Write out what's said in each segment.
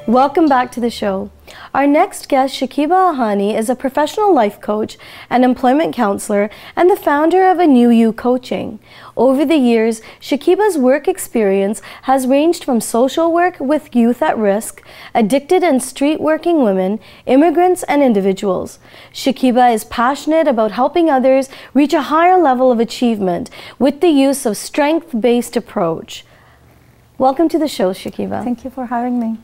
Welcome back to the show. Our next guest, Shakiba Ahani, is a professional life coach and employment counselor and the founder of A New You Coaching. Over the years, Shakiba's work experience has ranged from social work with youth at risk, addicted and street working women, immigrants and individuals. Shakiba is passionate about helping others reach a higher level of achievement with the use of strength-based approach. Welcome to the show, Shakiba. Thank you for having me.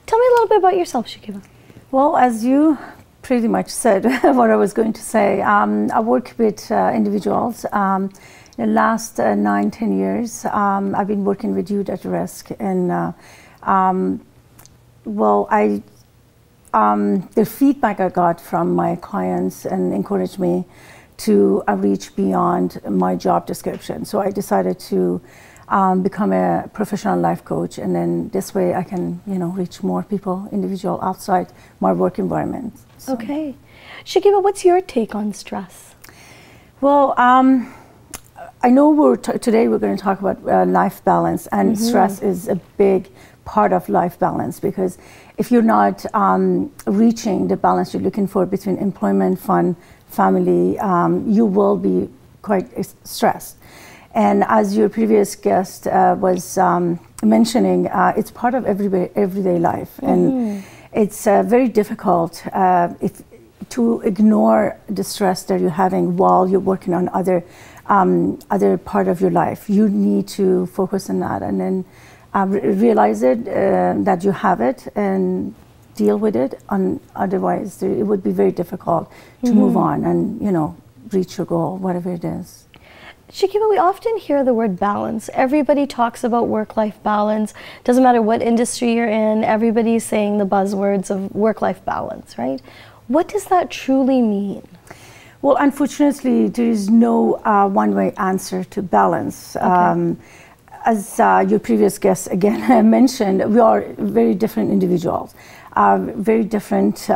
Tell me a little bit about yourself, Shakiba. Well, as you pretty much said what I was going to say, I work with individuals. In the last 9-10 years, I've been working with youth at risk, and the feedback I got from my clients and encouraged me to reach beyond my job description. So I decided to become a professional life coach, and then this way I can, reach more people, individual outside my work environment. So. Okay. Shakiba, what's your take on stress? Well, I know today we're going to talk about life balance, and stress is a big part of life balance, because if you're not reaching the balance you're looking for between employment, fun, family, you will be quite stressed. And as your previous guest was mentioning, it's part of everyday life, and it's very difficult to ignore the stress that you're having while you're working on other part of your life. You need to focus on that, and then realize it that you have it and deal with it. Otherwise, it would be very difficult to move on and reach your goal, whatever it is. Shakiba, we often hear the word balance. Everybody talks about work-life balance. Doesn't matter what industry you're in, everybody's saying the buzzwords of work-life balance, right? What does that truly mean? Well, unfortunately, there is no one-way answer to balance. Okay. As your previous guest again mentioned, we are very different individuals. Very different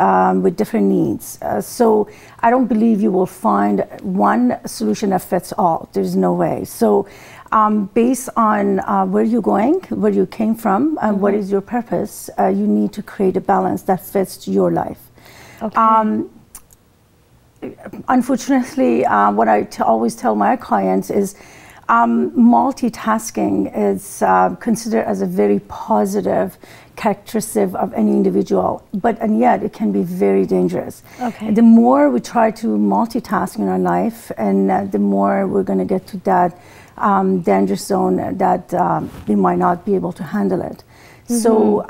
with different needs. So I don't believe you will find one solution that fits all. There's no way. So based on where you're going, where you came from, and what is your purpose, you need to create a balance that fits your life. Okay. Unfortunately, what I always tell my clients is multitasking is considered as a very positive characteristic of any individual, and yet it can be very dangerous. Okay. The more we try to multitask in our life, and the more we're going to get to that danger zone that we might not be able to handle it. So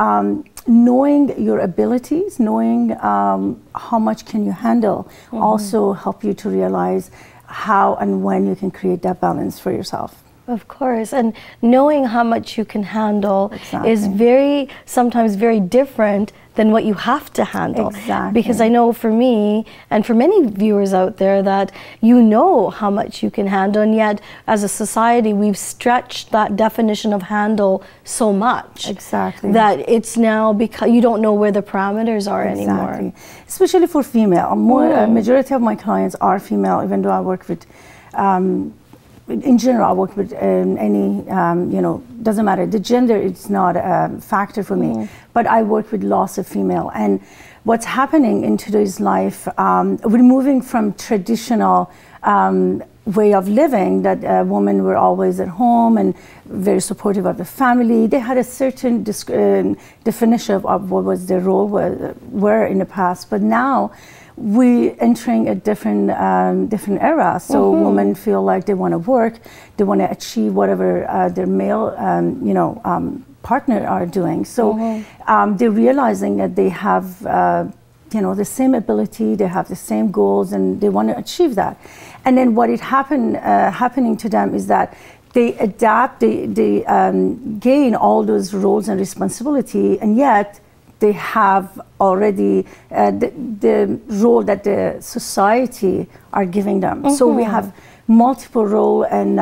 knowing your abilities, knowing how much can you handle, also help you to realize how and when you can create that balance for yourself. Of course, and knowing how much you can handle is sometimes very different than what you have to handle. Exactly. Because I know for me, and for many viewers out there, that you know how much you can handle, and yet as a society we've stretched that definition of handle so much. Exactly. That it's now because you don't know where the parameters are anymore. Especially for female. Majority of my clients are female, even though I work with in general, I work with any, doesn't matter. The gender, it's not a factor for me, but I work with lots of female. And what's happening in today's life, we're moving from traditional way of living that women were always at home and very supportive of the family. They had a certain definition of what was their role were in the past, but now we're entering a different era. So women feel like they want to work, they want to achieve whatever their male partner are doing. So they're realizing that they have the same ability, they have the same goals, and they want to achieve that. And then what happening to them is that they adapt, they gain all those roles and responsibility, and yet they have already the role that the society are giving them. So we have multiple roles, and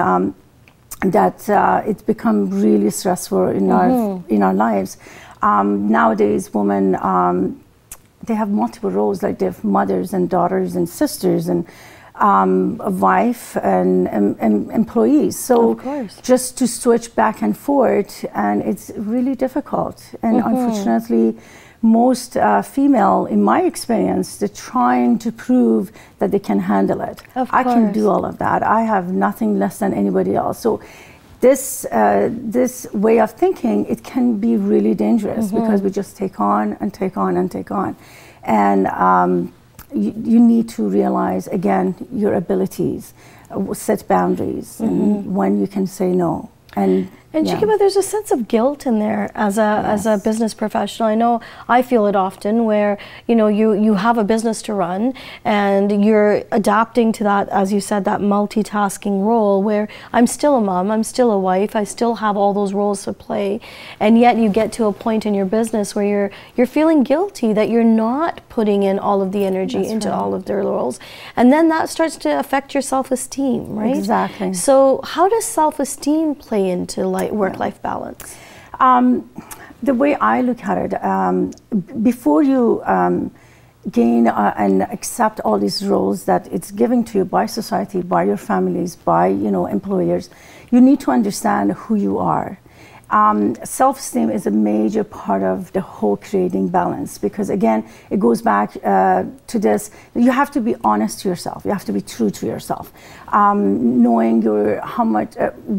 that it's become really stressful in our lives. Nowadays, women they have multiple roles, like they have mothers and daughters and sisters, and wife and employees. So Of course. just to switch back and forth, and it's really difficult. And unfortunately, most female, in my experience, they're trying to prove that they can handle it. I can do all of that. I have nothing less than anybody else. So this way of thinking, it can be really dangerous because we just take on and take on and take on. And you need to realize, again, your abilities, set boundaries, and when you can say no. And Shakiba, there's a sense of guilt in there as a business professional. I know I feel it often, where you have a business to run and you're adapting to that, as you said, that multitasking role where I'm still a mom, I'm still a wife, I still have all those roles to play, and yet you get to a point in your business where you're feeling guilty that you're not putting in all of the energy into all of their roles, and then that starts to affect your self-esteem, right? Exactly. So how does self-esteem play into work-life balance? The way I look at it, before you gain and accept all these roles that it's given to you by society, by your families, by employers, you need to understand who you are. Self-esteem is a major part of the whole creating balance, because again, it goes back to this: you have to be honest to yourself, you have to be true to yourself, knowing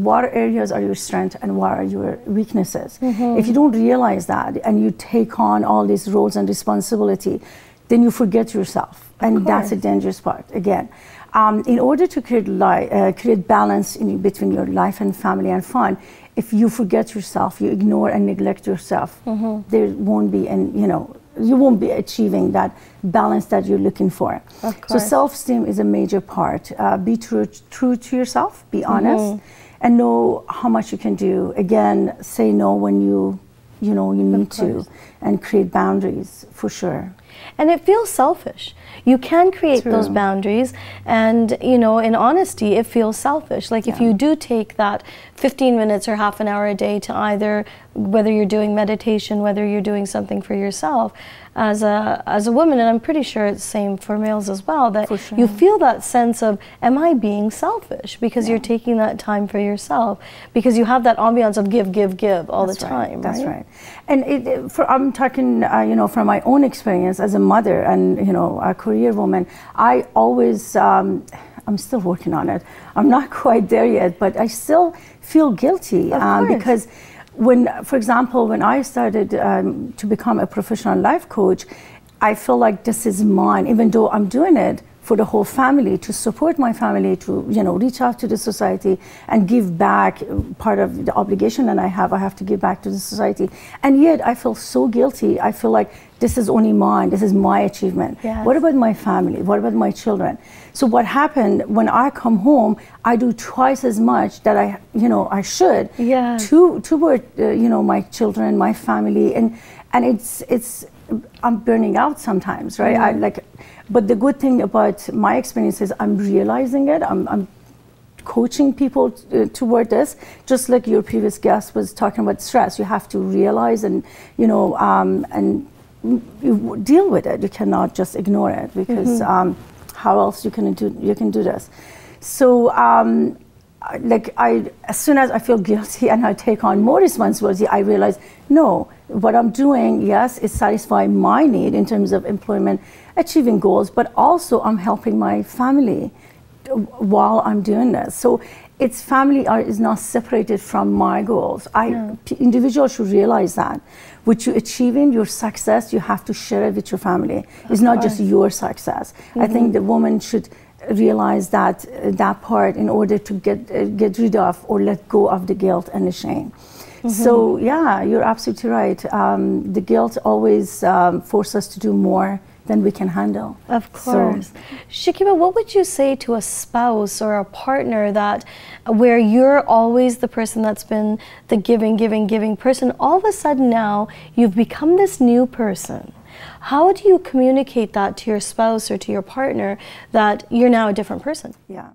what areas are your strengths and what are your weaknesses. If you don't realize that and you take on all these roles and responsibility, then you forget yourself, and that's a dangerous part. Again, in order to create balance between your life and family and fun, if you forget yourself, you ignore and neglect yourself, there won't be, you won't be achieving that balance that you're looking for. So self-esteem is a major part. Be true to yourself, be honest, and know how much you can do. Again, say no when you need to, and create boundaries for sure. And it feels selfish. You can create those boundaries, and in honesty, it feels selfish. Like if you do take that 15 minutes or half an hour a day to either, whether you're doing meditation, whether you're doing something for yourself, as a woman, and I'm pretty sure it's the same for males as well, that you feel that sense of, am I being selfish? Because you're taking that time for yourself, because you have that ambiance of give all the time. That's right. And I'm talking, from my own experience as a mother and a career woman. I always, I'm still working on it. I'm not quite there yet, but I still feel guilty because for example, when I started to become a professional life coach, I feel like this is mine, even though I'm doing it for the whole family, to support my family, to reach out to the society and give back. Part of the obligation that I have to give back to the society, and yet I feel so guilty. I feel like this is only mine, this is my achievement. What about my family? What about my children? So what happened, when I come home, I do twice as much that I should toward my children, my family, and it's I'm burning out sometimes, right? But the good thing about my experience is I'm realizing it. I'm coaching people toward this, just like your previous guest was talking about stress. You have to realize and and you deal with it. You cannot just ignore it, because how else you can do this? So as soon as I feel guilty and I take on more responsibility, I realize, no, what I'm doing, yes, is satisfying my need in terms of employment, achieving goals, but also I'm helping my family while I'm doing this. So family is not separated from my goals. Individuals should realize that. With you achieving your success, you have to share it with your family. It's not just your success. I think the woman should realize that part in order to get rid of or let go of the guilt and the shame. So yeah, you're absolutely right. The guilt always forces us to do more than we can handle. Of course. So, Shakiba, what would you say to a spouse or a partner where you're always the person that's been the giving person, all of a sudden now you've become this new person? How do you communicate that to your spouse or to your partner that you're now a different person? Yeah.